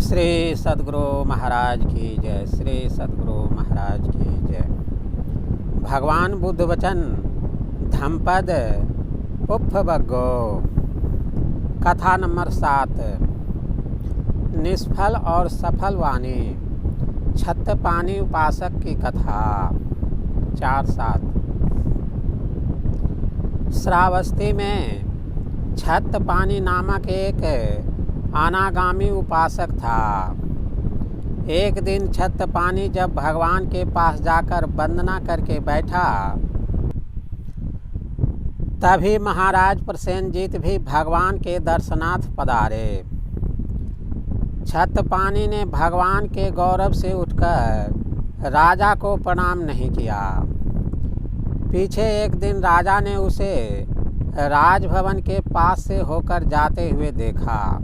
श्री सद्गुरु महाराज की जय। श्री सद्गुरु महाराज की जय। भगवान बुद्ध वचन धम्मपद पुप्फ बग्गो। कथा नंबर 7। निष्फल और सफल वाणी। छत्तपानी उपासक की कथा 4-7। श्रावस्ती में छत्तपानी नामक एक अनागामी उपासक था। एक दिन छत्तपानी जब भगवान के पास जाकर वंदना करके बैठा, तभी महाराज प्रसेनजीत भी भगवान के दर्शनार्थ पधारे। छत्तपानी ने भगवान के गौरव से उठकर राजा को प्रणाम नहीं किया। पीछे एक दिन राजा ने उसे राजभवन के पास से होकर जाते हुए देखा।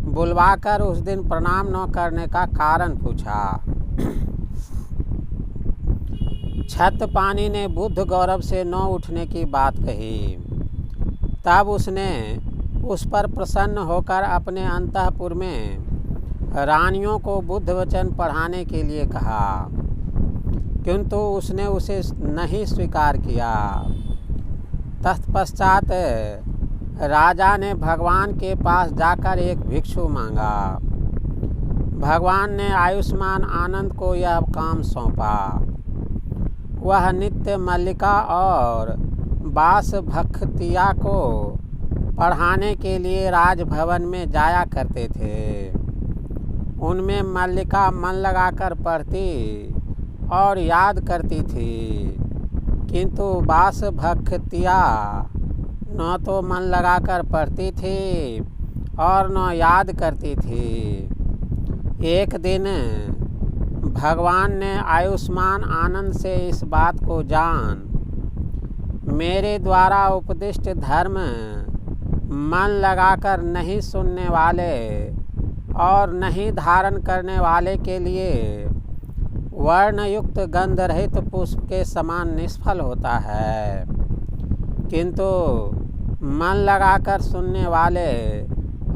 बुलवाकर उस दिन प्रणाम न करने का कारण पूछा। छत्तपानी ने बुद्ध गौरव से न उठने की बात कही। तब उसने उस पर प्रसन्न होकर अपने अंतःपुर में रानियों को बुद्ध वचन पढ़ाने के लिए कहा, किंतु उसने उसे नहीं स्वीकार किया। तत्पश्चात राजा ने भगवान के पास जाकर एक भिक्षु मांगा। भगवान ने आयुष्मान आनंद को यह काम सौंपा। वह नित्य मल्लिका और बास भक्तिया को पढ़ाने के लिए राजभवन में जाया करते थे। उनमें मल्लिका मन लगाकर पढ़ती और याद करती थी, किंतु बास भक्तिया न तो मन लगाकर पढ़ती थी और न याद करती थी। एक दिन भगवान ने आयुष्मान आनंद से इस बात को जान मेरे द्वारा उपदिष्ट धर्म मन लगाकर नहीं सुनने वाले और नहीं धारण करने वाले के लिए वर्णयुक्त गंध रहित पुष्प के समान निष्फल होता है, किंतु मन लगाकर सुनने वाले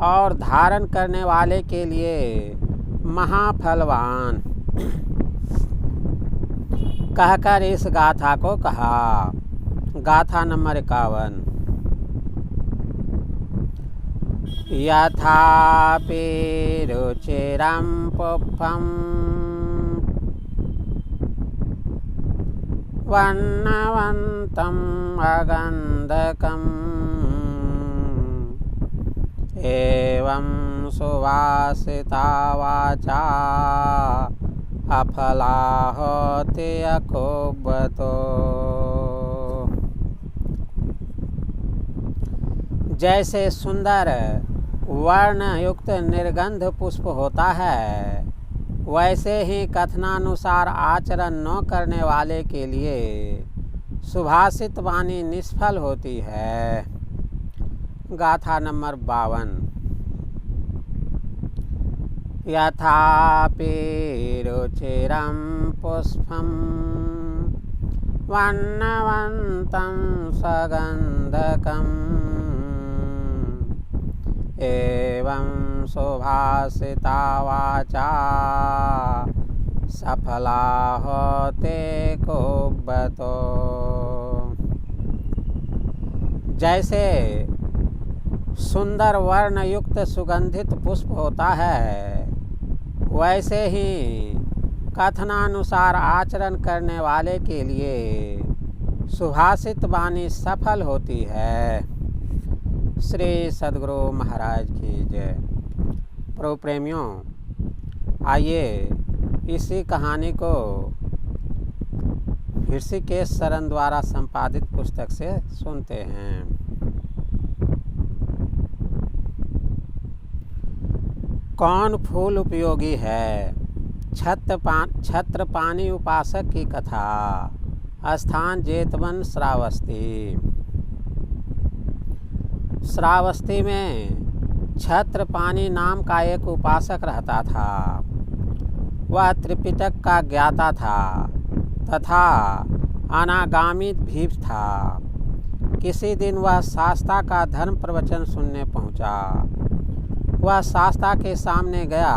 और धारण करने वाले के लिए महाफलवान कहकर इस गाथा को कहा। गाथा नंबर 51। यथापि रुचिरं पुष्पं वर्णवन्तम् अगन्धकम् एवं सुवासिता वाचा अफला होति अकुब्बतो। जैसे सुंदर वर्णयुक्त निर्गंध पुष्प होता है, वैसे ही कथनानुसार आचरण न करने वाले के लिए सुभाषित वाणी निष्फल होती है। गाथा नंबर 52। यथापि रुचिरं पुष्पं वर्णवन्तं सुगन्धकम् एवं सुभाषिता वाचा सफला होते कुब्बतो। जैसे सुंदर वर्णयुक्त सुगंधित पुष्प होता है, वैसे ही कथनानुसार आचरण करने वाले के लिए सुभाषित वाणी सफल होती है। श्री सद्गुरु महाराज की जय। प्रभु प्रेमियों, आइए इसी कहानी को ऋषिकेश शरण द्वारा संपादित पुस्तक से सुनते हैं। कौन फूल उपयोगी है? छत्तपानी उपासक की कथा। स्थान जेतवन श्रावस्ती। श्रावस्ती में छत्तपानी नाम का एक उपासक रहता था। वह त्रिपिटक का ज्ञाता था तथा अनागामी भी था। किसी दिन वह शास्ता का धर्म प्रवचन सुनने पहुंचा। वह शास्ता के सामने गया,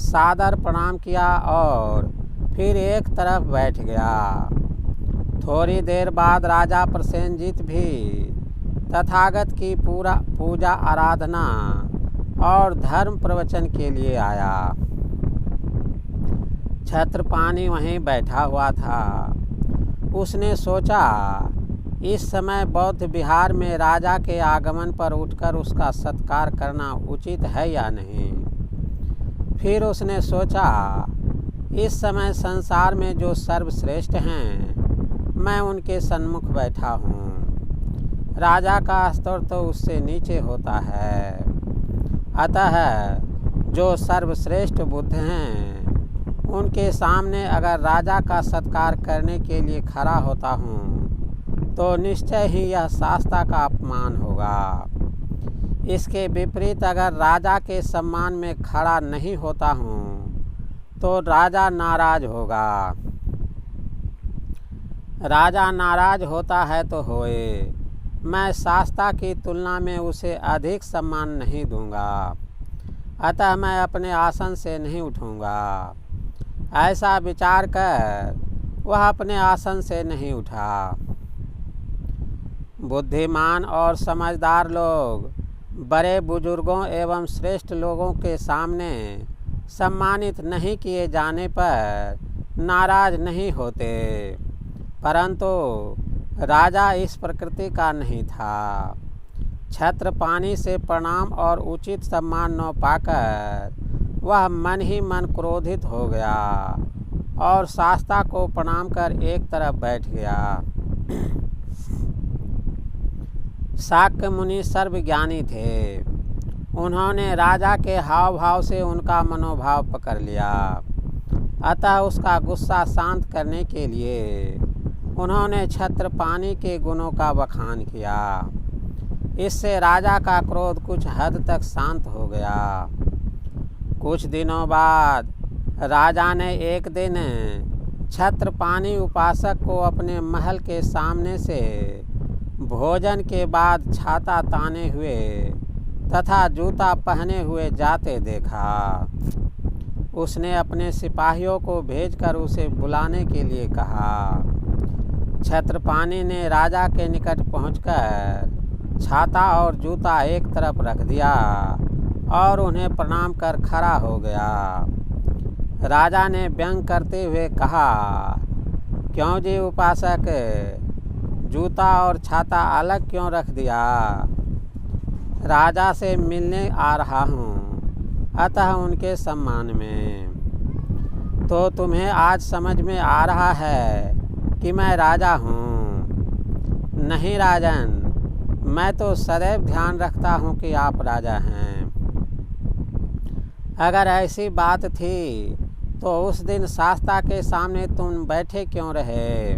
सादर प्रणाम किया और फिर एक तरफ बैठ गया। थोड़ी देर बाद राजा प्रसेनजीत भी तथागत की पूजा आराधना और धर्म प्रवचन के लिए आया। छत्रपाणि वहीं बैठा हुआ था। उसने सोचा, इस समय बौद्ध विहार में राजा के आगमन पर उठकर उसका सत्कार करना उचित है या नहीं। फिर उसने सोचा, इस समय संसार में जो सर्वश्रेष्ठ हैं, मैं उनके सन्मुख बैठा हूँ। राजा का स्तर तो उससे नीचे होता है। अतः जो सर्वश्रेष्ठ बुद्ध हैं, उनके सामने अगर राजा का सत्कार करने के लिए खड़ा होता हूँ तो निश्चय ही यह शास्ता का अपमान होगा। इसके विपरीत अगर राजा के सम्मान में खड़ा नहीं होता हूँ तो राजा नाराज होगा। राजा नाराज होता है तो होए, मैं शास्ता की तुलना में उसे अधिक सम्मान नहीं दूंगा। अतः मैं अपने आसन से नहीं उठूंगा। ऐसा विचार कर वह अपने आसन से नहीं उठा। बुद्धिमान और समझदार लोग बड़े बुजुर्गों एवं श्रेष्ठ लोगों के सामने सम्मानित नहीं किए जाने पर नाराज नहीं होते, परंतु राजा इस प्रकृति का नहीं था। छत्रपाणि से प्रणाम और उचित सम्मान न पाकर वह मन ही मन क्रोधित हो गया और शास्ता को प्रणाम कर एक तरफ बैठ गया। शाक्य मुनि सर्वज्ञानी थे। उन्होंने राजा के हाव भाव से उनका मनोभाव पकड़ लिया। अतः उसका गुस्सा शांत करने के लिए उन्होंने छत्रपाणि के गुणों का बखान किया। इससे राजा का क्रोध कुछ हद तक शांत हो गया। कुछ दिनों बाद राजा ने एक दिन छत्रपाणि उपासक को अपने महल के सामने से भोजन के बाद छाता ताने हुए तथा जूता पहने हुए जाते देखा। उसने अपने सिपाहियों को भेजकर उसे बुलाने के लिए कहा। छत्रपाणि ने राजा के निकट पहुंचकर छाता और जूता एक तरफ रख दिया और उन्हें प्रणाम कर खड़ा हो गया। राजा ने व्यंग करते हुए कहा, क्यों जी उपासक, जूता और छाता अलग क्यों रख दिया? राजा से मिलने आ रहा हूँ, अतः उनके सम्मान में। तो तुम्हें आज समझ में आ रहा है कि मैं राजा हूँ। नहीं राजन, मैं तो सदैव ध्यान रखता हूँ कि आप राजा हैं। अगर ऐसी बात थी तो उस दिन शास्ता के सामने तुम बैठे क्यों रहे?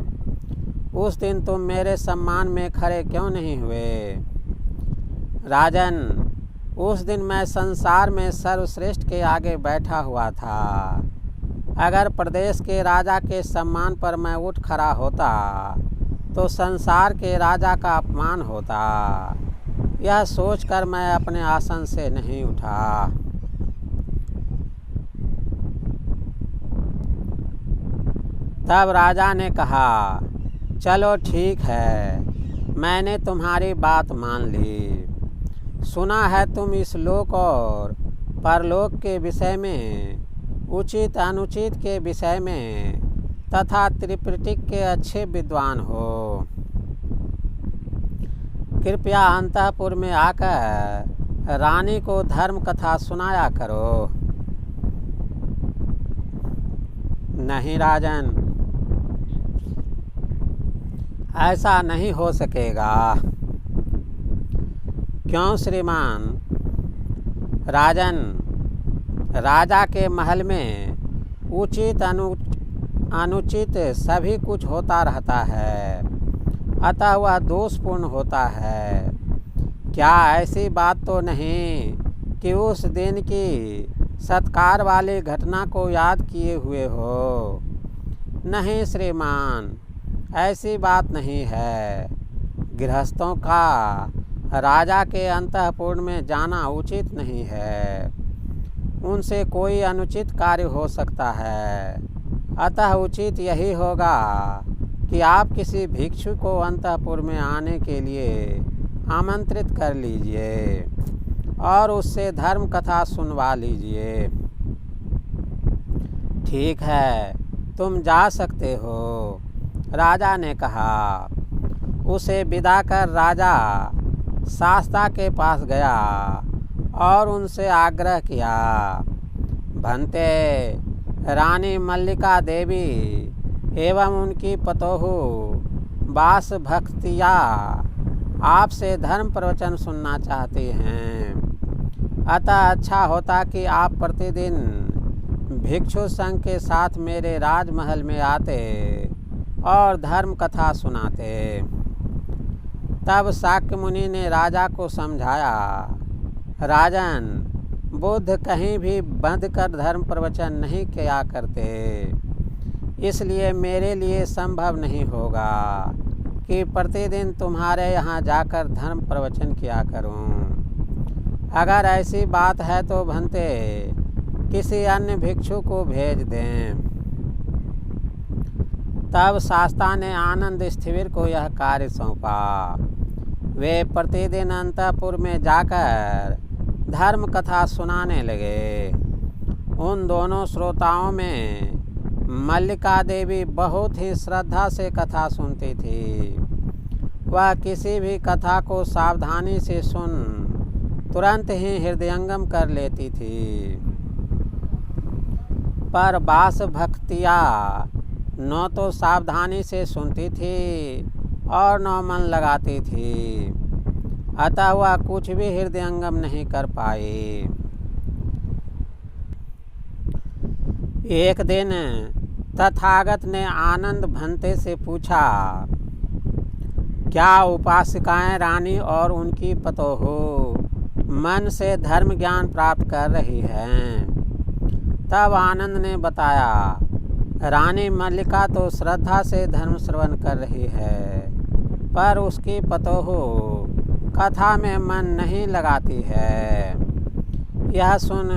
उस दिन तुम मेरे सम्मान में खड़े क्यों नहीं हुए? राजन, उस दिन मैं संसार में सर्वश्रेष्ठ के आगे बैठा हुआ था। अगर प्रदेश के राजा के सम्मान पर मैं उठ खड़ा होता तो संसार के राजा का अपमान होता। यह सोचकर मैं अपने आसन से नहीं उठा। तब राजा ने कहा, चलो ठीक है, मैंने तुम्हारी बात मान ली। सुना है तुम इस लोक और परलोक के विषय में, उचित अनुचित के विषय में तथा त्रिपिटक के अच्छे विद्वान हो। कृपया अंतःपुर में आकर रानी को धर्म कथा सुनाया करो। नहीं राजन, ऐसा नहीं हो सकेगा। क्यों श्रीमान? राजन, राजा के महल में उचित अनुचित सभी कुछ होता रहता है, अतः वह दोषपूर्ण होता है। क्या ऐसी बात तो नहीं कि उस दिन की सत्कार वाली घटना को याद किए हुए हो? नहीं श्रीमान, ऐसी बात नहीं है। गृहस्थों का राजा के अंतःपुर में जाना उचित नहीं है। उनसे कोई अनुचित कार्य हो सकता है। अतः उचित यही होगा कि आप किसी भिक्षु को अंतःपुर में आने के लिए आमंत्रित कर लीजिए और उससे धर्म कथा सुनवा लीजिए। ठीक है, तुम जा सकते हो, राजा ने कहा। उसे विदा कर राजा शास्ता के पास गया और उनसे आग्रह किया, भंते, रानी मल्लिका देवी एवं उनकी पतोहू बास भक्तिया आपसे धर्म प्रवचन सुनना चाहती हैं। अतः अच्छा होता कि आप प्रतिदिन भिक्षु संघ के साथ मेरे राजमहल में आते और धर्म कथा सुनाते। तब शाक्य मुनि ने राजा को समझाया, राजन, बुद्ध कहीं भी बंध कर धर्म प्रवचन नहीं किया करते, इसलिए मेरे लिए संभव नहीं होगा कि प्रतिदिन तुम्हारे यहाँ जाकर धर्म प्रवचन किया करूँ। अगर ऐसी बात है तो भंते किसी अन्य भिक्षु को भेज दें। तब शास्ता ने आनंद स्थिविर को यह कार्य सौंपा। वे प्रतिदिन अंतःपुर में जाकर धर्म कथा सुनाने लगे। उन दोनों श्रोताओं में मल्लिका देवी बहुत ही श्रद्धा से कथा सुनती थी। वह किसी भी कथा को सावधानी से सुन तुरंत ही हृदयंगम कर लेती थी। पर बास भक्तिया न तो सावधानी से सुनती थी और न मन लगाती थी, अतः वह कुछ भी हृदयंगम नहीं कर पाई। एक दिन तथागत ने आनंद भंते से पूछा, क्या उपासिकाएं रानी और उनकी पतोहू मन से धर्म ज्ञान प्राप्त कर रही हैं? तब आनंद ने बताया, रानी मल्लिका तो श्रद्धा से धर्म श्रवण कर रही है, पर उसकी पतोहू कथा में मन नहीं लगाती है। यह सुन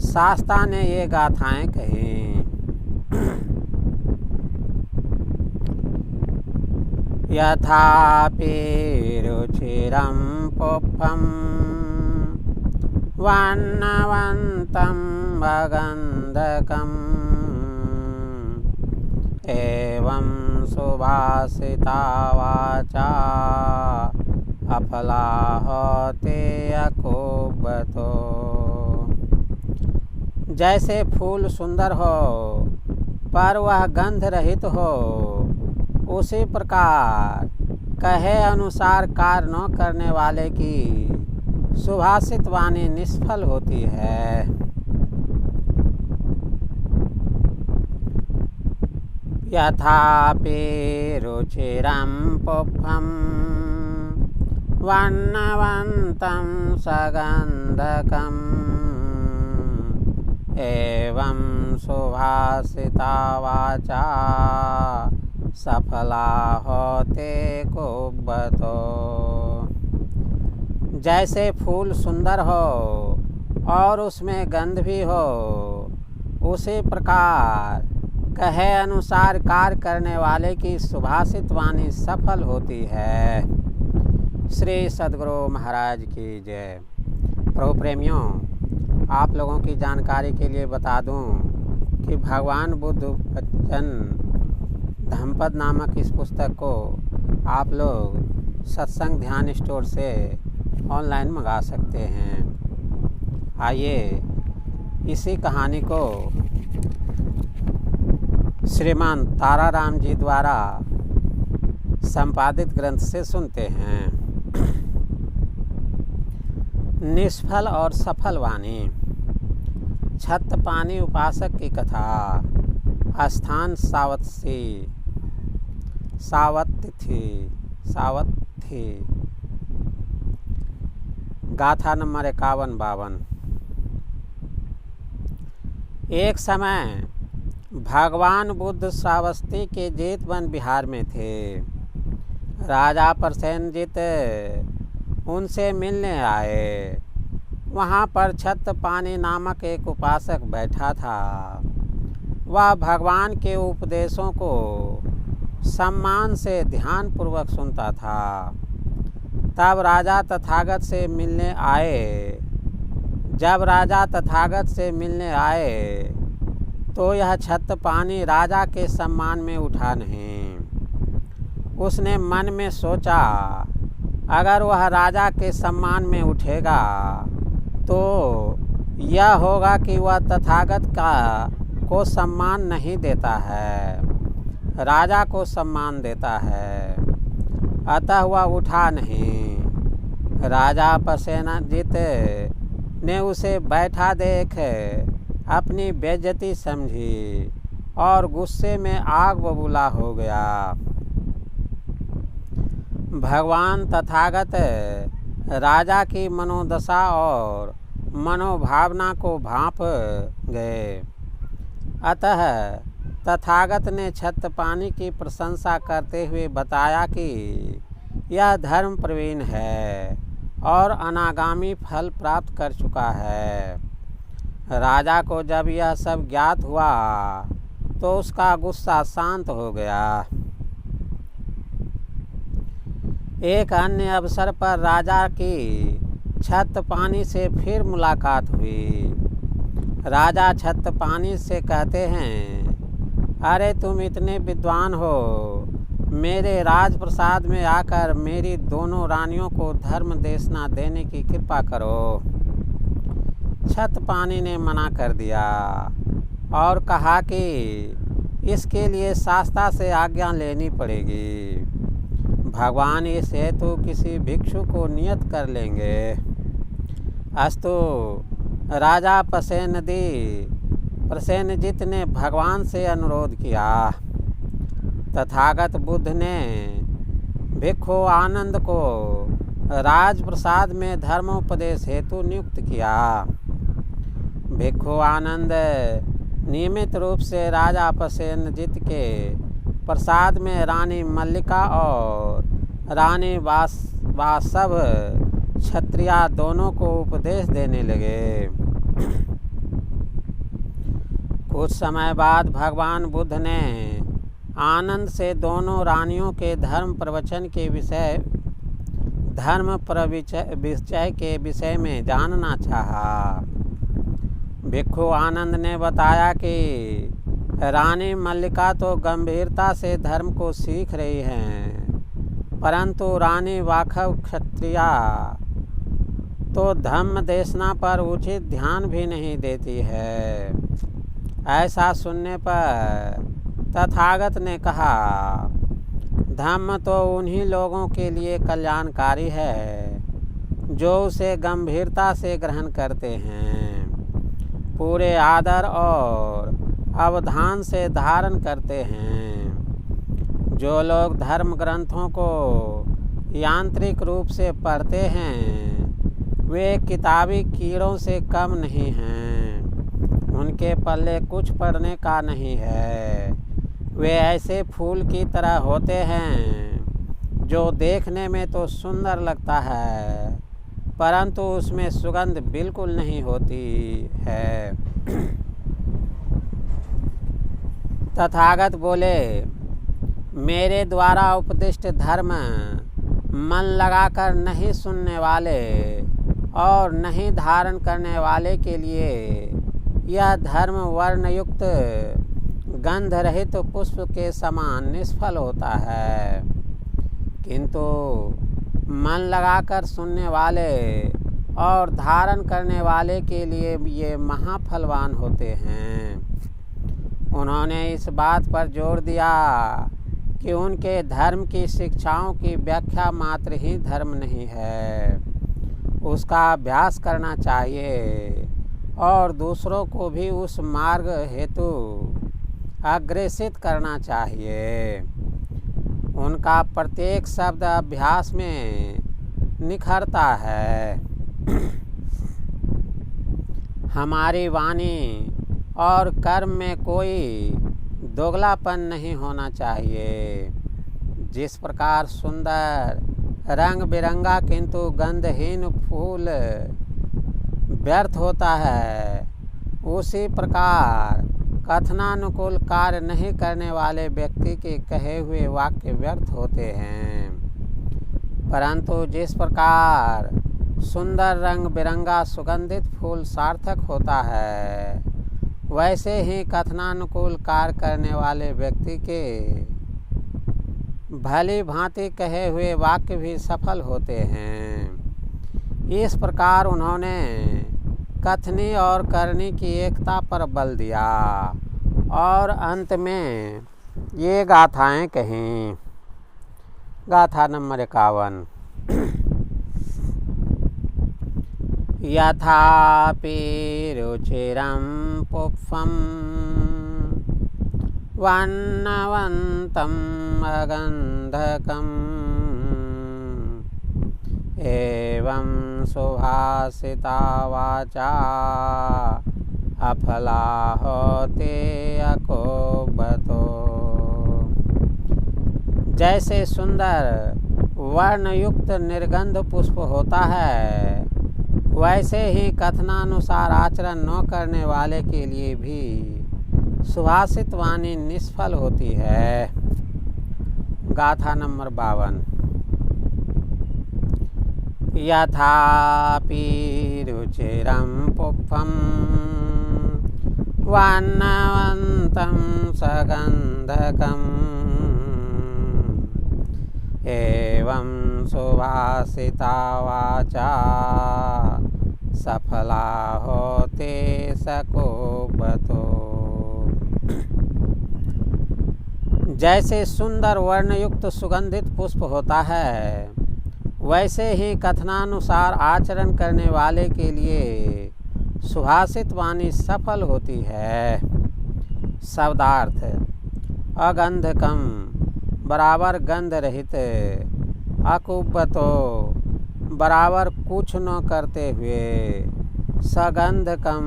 शास्ता ने ये गाथाएं कही। यथापि रुचिरं पुष्पं वर्णवन्तं वगन्धकम् एवं सुभाषिता वाचा अफला होते अकुबतो। जैसे फूल सुंदर हो पर वह गंध रहित हो, उसी प्रकार कहे अनुसार कार्य न करने वाले की सुभाषित वाणी निष्फल होती है। यथापि रुचिरं पुष्पं वर्णवन्तं सगन्धकम् एवं सुभाषिता वाचा सफला होते कुबतो। जैसे फूल सुंदर हो और उसमें गंध भी हो, उसी प्रकार कहे अनुसार कार्य करने वाले की सुभाषित वाणी सफल होती है। श्री सद्गुरु महाराज की जय। प्रभु प्रेमियों, आप लोगों की जानकारी के लिए बता दूं कि भगवान बुद्ध वचन धम्मपद नामक इस पुस्तक को आप लोग सत्संग ध्यान स्टोर से ऑनलाइन मंगा सकते हैं। आइए इसी कहानी को श्रीमान ताराराम जी द्वारा संपादित ग्रंथ से सुनते हैं। निष्फल और सफल वाणी। छत्रपाणि उपासक की कथा। स्थान सावत्थी। गाथा नंबर 51-52। एक समय भगवान बुद्ध श्रावस्ती के जेतवन बिहार में थे। राजा प्रसेनजित उनसे मिलने आए। वहाँ पर छत्रपाणि नामक एक उपासक बैठा था। वह भगवान के उपदेशों को सम्मान से ध्यानपूर्वक सुनता था। तब राजा तथागत से मिलने आए। जब राजा तथागत से मिलने आए तो यह छत्रपाणि राजा के सम्मान में उठा नहीं। उसने मन में सोचा, अगर वह राजा के सम्मान में उठेगा तो यह होगा कि वह तथागत को सम्मान नहीं देता है, राजा को सम्मान देता है। अतः वह उठा नहीं। राजा प्रसेनजित ने उसे बैठा देख अपनी बेइज्जती समझी और गुस्से में आग बबूला हो गया। भगवान तथागत राजा की मनोदशा और मनोभावना को भांप गए। अतः तथागत ने छत्रपाणि की प्रशंसा करते हुए बताया कि यह धर्म प्रवीण है और अनागामी फल प्राप्त कर चुका है। राजा को जब यह सब ज्ञात हुआ तो उसका गुस्सा शांत हो गया। एक अन्य अवसर पर राजा की छत्रपाणि से फिर मुलाकात हुई। राजा छत्रपाणि से कहते हैं, अरे तुम इतने विद्वान हो, मेरे राजप्रसाद में आकर मेरी दोनों रानियों को धर्म देशना देने की कृपा करो। छत्रपाणि ने मना कर दिया और कहा कि इसके लिए शास्ता से आज्ञा लेनी पड़ेगी। भगवान इस हेतु किसी भिक्षु को नियत कर लेंगे। अस्तु, राजा प्रसेनजित ने भगवान से अनुरोध किया। तथागत बुद्ध ने भिक्षु आनंद को राजप्रसाद में धर्मोपदेश हेतु नियुक्त किया। भिक्षु आनंद नियमित रूप से राजा प्रसेनजित के प्रसाद में रानी मल्लिका और रानी वासव क्षत्रिया दोनों को उपदेश देने लगे। कुछ समय बाद भगवान बुद्ध ने आनंद से दोनों रानियों के धर्म प्रवचन के विषय के विषय में जानना चाहा। भिक्षु आनंद ने बताया कि रानी मल्लिका तो गंभीरता से धर्म को सीख रही हैं, परंतु रानी वासव क्षत्रिया तो धम्म देशना पर उचित ध्यान भी नहीं देती है। ऐसा सुनने पर तथागत ने कहा, धम्म तो उन्हीं लोगों के लिए कल्याणकारी है जो उसे गंभीरता से ग्रहण करते हैं, पूरे आदर और अवधान से धारण करते हैं। जो लोग धर्म ग्रंथों को यांत्रिक रूप से पढ़ते हैं वे किताबी कीड़ों से कम नहीं हैं। उनके पल्ले कुछ पढ़ने का नहीं है। वे ऐसे फूल की तरह होते हैं जो देखने में तो सुंदर लगता है, परंतु उसमें सुगंध बिल्कुल नहीं होती है। तथागत बोले, मेरे द्वारा उपदिष्ट धर्म मन लगाकर नहीं सुनने वाले और नहीं धारण करने वाले के लिए यह धर्म वर्णयुक्त गंध रहित पुष्प के समान निष्फल होता है, किंतु मन लगाकर सुनने वाले और धारण करने वाले के लिए ये महाफलवान होते हैं। उन्होंने इस बात पर जोर दिया कि उनके धर्म की शिक्षाओं की व्याख्या मात्र ही धर्म नहीं है, उसका अभ्यास करना चाहिए और दूसरों को भी उस मार्ग हेतु अग्रेसित करना चाहिए। उनका प्रत्येक शब्द अभ्यास में निखरता है। हमारी वाणी और कर्म में कोई दोगलापन नहीं होना चाहिए। जिस प्रकार सुंदर रंग बिरंगा किंतु गंधहीन फूल व्यर्थ होता है, उसी प्रकार कथनानुकूल कार्य नहीं करने वाले व्यक्ति के कहे हुए वाक्य व्यर्थ होते हैं। परंतु जिस प्रकार सुंदर रंग बिरंगा सुगंधित फूल सार्थक होता है, वैसे ही कथनानुकूल कार्य करने वाले व्यक्ति के भली भांति कहे हुए वाक्य भी सफल होते हैं। इस प्रकार उन्होंने कथनी और करनी की एकता पर बल दिया और अंत में ये गाथाएं कहीं। गाथा नंबर 51। यथापि रुचिरं पुष्पं वर्णवन्तम् अगन्धकम् एवं सुभाषिता वाचा अफला होते अकोबतो। जैसे सुंदर वर्णयुक्त निर्गंध पुष्प होता है, वैसे ही कथनानुसार आचरण न करने वाले के लिए भी सुभाषित वाणी निष्फल होती है। गाथा नंबर 52। यथापि रुचिरं पुष्पं वर्णवन्तं सुगन्धकम् एवं सुभाषिता वाचा सफला होते सकोबतो। जैसे सुंदर वर्णयुक्त सुगंधित पुष्प होता है, वैसे ही कथनानुसार आचरण करने वाले के लिए सुभाषित वाणी सफल होती है। शब्दार्थ: अगंधकम बराबर गंध रहित, अकुब्बतो बराबर कुछ न करते हुए, सगंधकम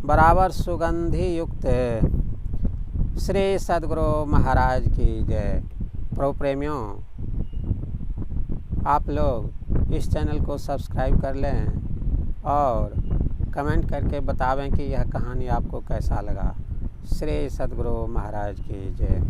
बराबर सुगंधि युक्त। श्री सद्गुरु महाराज की जय। प्रभु प्रेमियों, आप लोग इस चैनल को सब्सक्राइब कर लें और कमेंट करके बतावें कि यह कहानी आपको कैसा लगा। श्री सद्गुरु महाराज की जय।